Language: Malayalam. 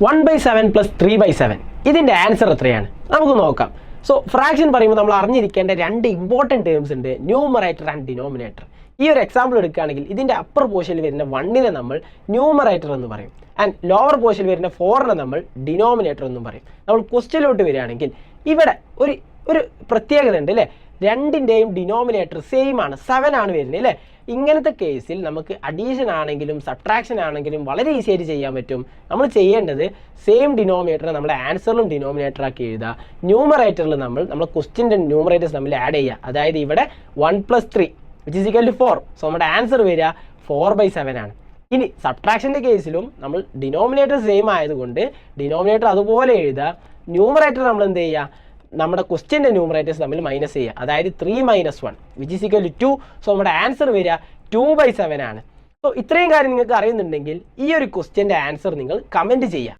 1/7 പ്ലസ് 3/7 ഇതിൻ്റെ ആൻസർ എത്രയാണ് നമുക്ക് നോക്കാം. സോ ഫ്രാക്ഷൻ പറയുമ്പോൾ നമ്മൾ അറിഞ്ഞിരിക്കേണ്ട രണ്ട് ഇമ്പോർട്ടൻറ്റ് ടേംസ് ഉണ്ട്, ന്യൂമറേറ്റർ ആൻഡ് ഡിനോമിനേറ്റർ. ഈ ഒരു എക്സാമ്പിൾ എടുക്കുകയാണെങ്കിൽ ഇതിൻ്റെ അപ്പർ പോർഷനിൽ വരുന്ന 1നെ നമ്മൾ ന്യൂമറേറ്റർ എന്ന് പറയും ആൻഡ് ലോവർ പോർഷനിൽ വരുന്ന 4നെ നമ്മൾ ഡിനോമിനേറ്റർ എന്നും പറയും. നമ്മൾ ക്വസ്റ്റ്യനിലോട്ട് വരികയാണെങ്കിൽ ഇവിടെ ഒരു പ്രത്യേകത ഉണ്ട് അല്ലേ, രണ്ടിൻ്റെയും ഡിനോമിനേറ്റർ സെയിം ആണ്, 7 ആണ് വരുന്നത് അല്ലേ. ഇങ്ങനത്തെ കേസിൽ നമുക്ക് അഡീഷൻ ആണെങ്കിലും സബ്ട്രാക്ഷൻ ആണെങ്കിലും വളരെ ഈസി ആയിട്ട് ചെയ്യാൻ പറ്റും. നമ്മൾ ചെയ്യേണ്ടത് സെയിം ഡിനോമിനേറ്റർ നമ്മുടെ ആൻസറിലും ഡിനോമിനേറ്റർ ആക്കി എഴുതുക. ന്യൂമറേറ്ററിൽ നമ്മൾ ക്വസ്റ്റ്യൻ്റെ ന്യൂമറേറ്റേഴ്സ് തമ്മിൽ ആഡ് ചെയ്യുക. അതായത് ഇവിടെ 1 + 3 which is equal to 4. So നമ്മുടെ ആൻസർ വരിക 4/7 ആണ്. ഇനി സബ്ട്രാക്ഷൻ്റെ കേസിലും നമ്മൾ ഡിനോമിനേറ്റർ സെയിം ആയതുകൊണ്ട് ഡിനോമിനേറ്റർ അതുപോലെ എഴുതുക. ന്യൂമറേറ്റർ നമ്മൾ എന്ത് ചെയ്യുക, നമ്മുടെ ക്വസ്റ്റ്യൻ്റെ ന്യൂമറേറ്റേഴ്സ് തമ്മിൽ മൈനസ് ചെയ്യുക. അതായത് 3 - 1 which is equal to 2. So നമ്മുടെ ആൻസർ വരിക 2/7 ആണ്. സോ ഇത്രയും കാര്യം നിങ്ങൾക്ക് അറിയുന്നുണ്ടെങ്കിൽ ഈ ഒരു ക്വസ്റ്റ്യൻ്റെ ആൻസർ നിങ്ങൾ കമൻറ്റ് ചെയ്യുക.